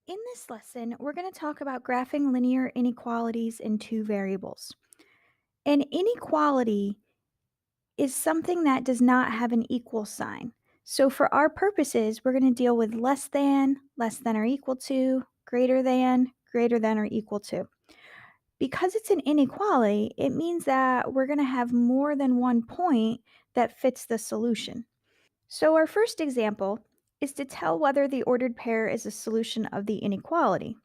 In this lesson, we're going to talk about graphing linear inequalities in two variables. An inequality is something that does not have an equal sign. So for our purposes, we're going to deal with less than or equal to, greater than or equal to. Because it's an inequality, it means that we're going to have more than one point that fits the solution. So our first example is to tell whether the ordered pair is a solution of the inequality.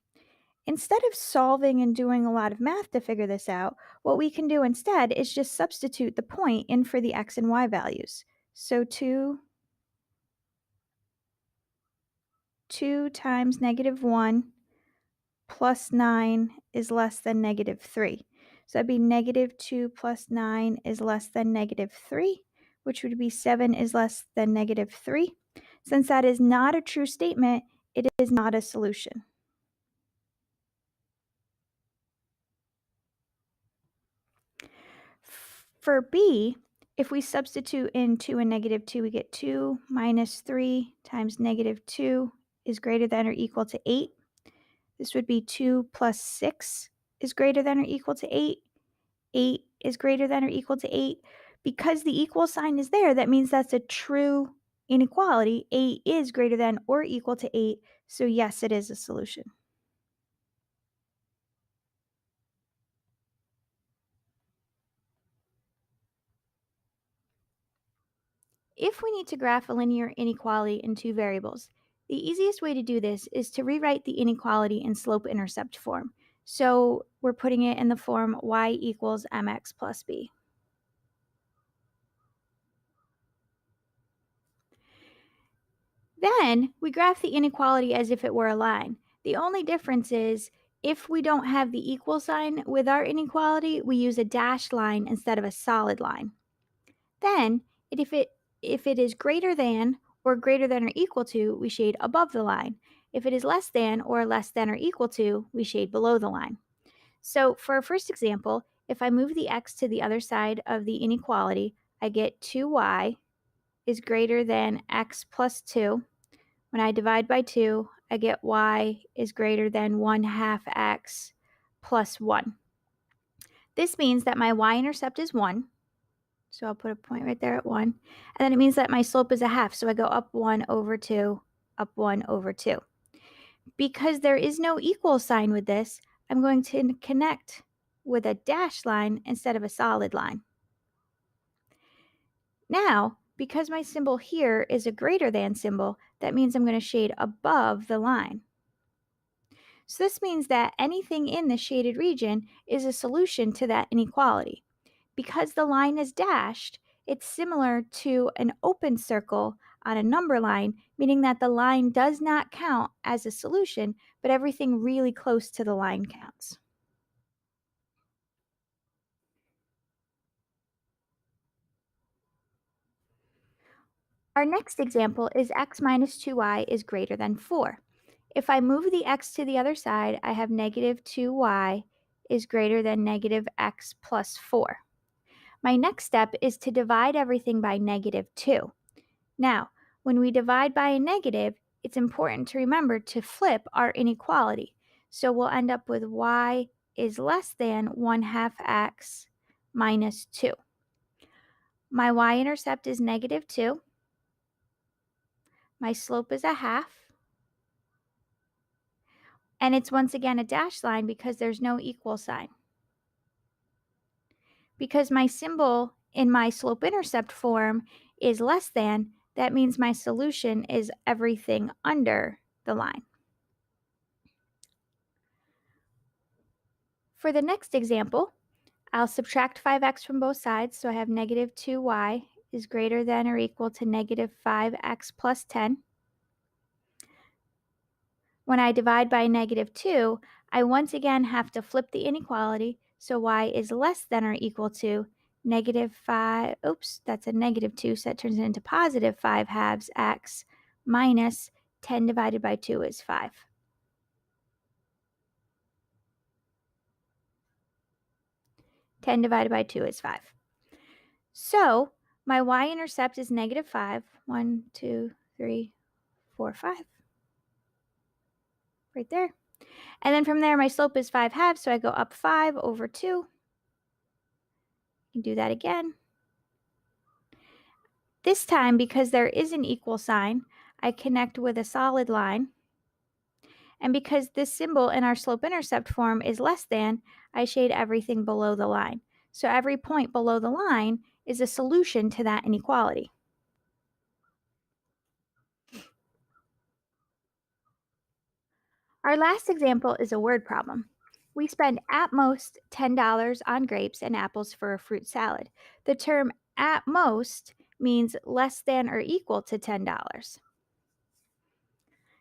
Instead of solving and doing a lot of math to figure this out, what we can do instead is just substitute the point in for the x and y values. So 2 times -1 plus 9 is less than -3. So that'd be -2 plus 9 is less than -3, which would be 7 is less than -3. Since that is not a true statement, it is not a solution. For b, if we substitute in 2 and -2, we get 2 minus 3 times -2 is greater than or equal to 8. This would be 2 plus 6 is greater than or equal to 8. 8 is greater than or equal to 8. Because the equal sign is there, that means that's a true inequality. 8 is greater than or equal to 8, so yes, it is a solution. If we need to graph a linear inequality in two variables, the easiest way to do this is to rewrite the inequality in slope-intercept form. So we're putting it in the form y equals mx plus b. Then we graph the inequality as if it were a line. The only difference is if we don't have the equal sign with our inequality, we use a dashed line instead of a solid line. Then, if it is greater than or equal to, we shade above the line. If it is less than or equal to, we shade below the line. So for our first example, if I move the x to the other side of the inequality, I get 2y is greater than x plus 2. When I divide by 2, I get y is greater than 1/2 x plus 1. This means that my y-intercept is 1. So I'll put a point right there at 1. And then it means that my slope is a half. So I go up 1 over 2, up 1 over 2. Because there is no equal sign with this, I'm going to connect with a dashed line instead of a solid line. Now, because my symbol here is a greater than symbol, that means I'm going to shade above the line. So this means that anything in the shaded region is a solution to that inequality. Because the line is dashed, it's similar to an open circle on a number line, meaning that the line does not count as a solution, but everything really close to the line counts. Our next example is x minus 2y is greater than 4. If I move the x to the other side, I have negative 2y is greater than negative x plus 4. My next step is to divide everything by negative 2. Now, when we divide by a negative, it's important to remember to flip our inequality. So we'll end up with y is less than 1/2 x minus 2. My y-intercept is negative 2. My slope is a half. And it's once again a dashed line because there's no equal sign. Because my symbol in my slope-intercept form is less than, that means my solution is everything under the line. For the next example, I'll subtract 5x from both sides, so I have negative 2y is greater than or equal to negative 5x plus 10. When I divide by negative 2, I once again have to flip the inequality, so y is less than or equal to negative 5, oops, that's a negative 2, so that turns into positive 5 halves x minus 10 divided by 2 is 5. 10 divided by 2 is 5. So my y-intercept is negative 5. 1, 2, 3, 4, 5. right there. And then from there, my slope is 5/2, so I go up 5 over 2. You can do that again. This time, because there is an equal sign, I connect with a solid line. And because this symbol in our slope-intercept form is less than, I shade everything below the line. So every point below the line is a solution to that inequality. Our last example is a word problem. We spend at most $10 on grapes and apples for a fruit salad. The term at most means less than or equal to $10.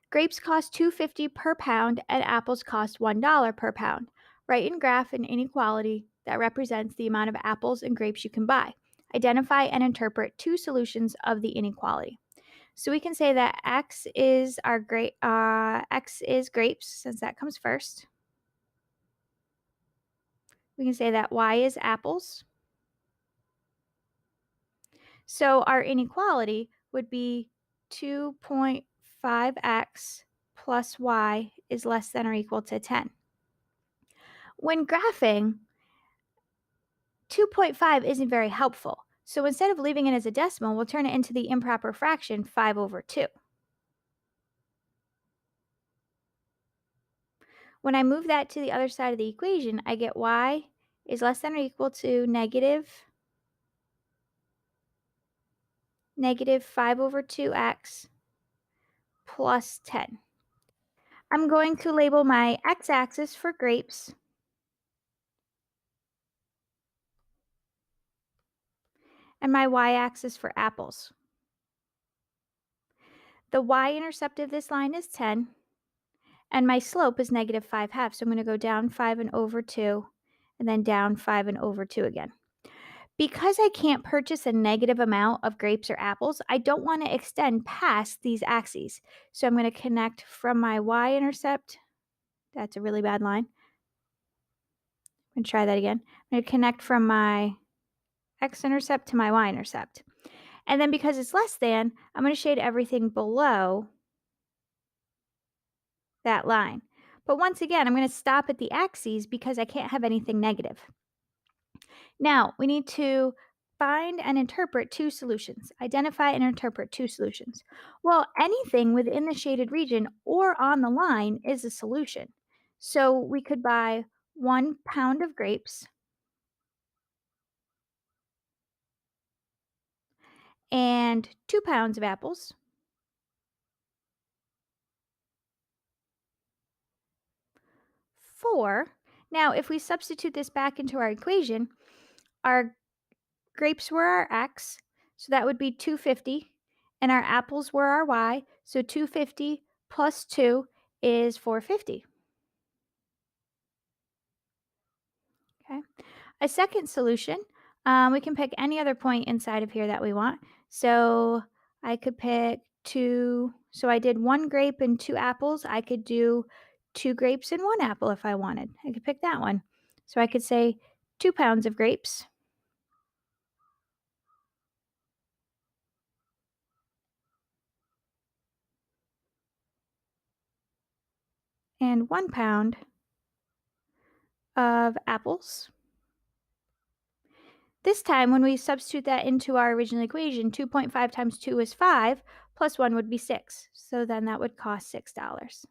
Grapes cost $2.50 per pound and apples cost $1 per pound. Write and graph an inequality that represents the amount of apples and grapes you can buy. Identify and interpret two solutions of the inequality. So we can say that x is x is grapes, since that comes first. We can say that y is apples. So our inequality would be 2.5x plus y is less than or equal to 10. When graphing, 2.5 isn't very helpful. So instead of leaving it as a decimal, we'll turn it into the improper fraction 5 over 2. When I move that to the other side of the equation, I get y is less than or equal to negative 5 over 2x plus 10. I'm going to label my x-axis for grapes and my y-axis for apples. The y-intercept of this line is 10, and my slope is negative 5/2. So I'm going to go down 5 and over 2, and then down 5 and over 2 again. Because I can't purchase a negative amount of grapes or apples, I don't want to extend past these axes. So I'm going to connect from my y-intercept. That's a really bad line. I'm going to try that again. I'm going to connect from my x-intercept to my y-intercept. And then because it's less than, I'm going to shade everything below that line. But once again, I'm going to stop at the axes because I can't have anything negative. Now, we need to find and interpret two solutions. Identify and interpret two solutions. Well, anything within the shaded region or on the line is a solution. So we could buy 1 pound of grapes and 2 pounds of apples. 4. Now, if we substitute this back into our equation, our grapes were our x, so that would be 250, and our apples were our y, so 250 plus 2 is 450. Okay. A second solution, we can pick any other point inside of here that we want. So I could pick 2. So I did 1 grape and 2 apples. I could do 2 grapes and 1 apple if I wanted. I could pick that one. So I could say 2 pounds of grapes and 1 pound of apples. This time, when we substitute that into our original equation, 2.5 times 2 is 5, plus 1 would be 6. So then that would cost $6.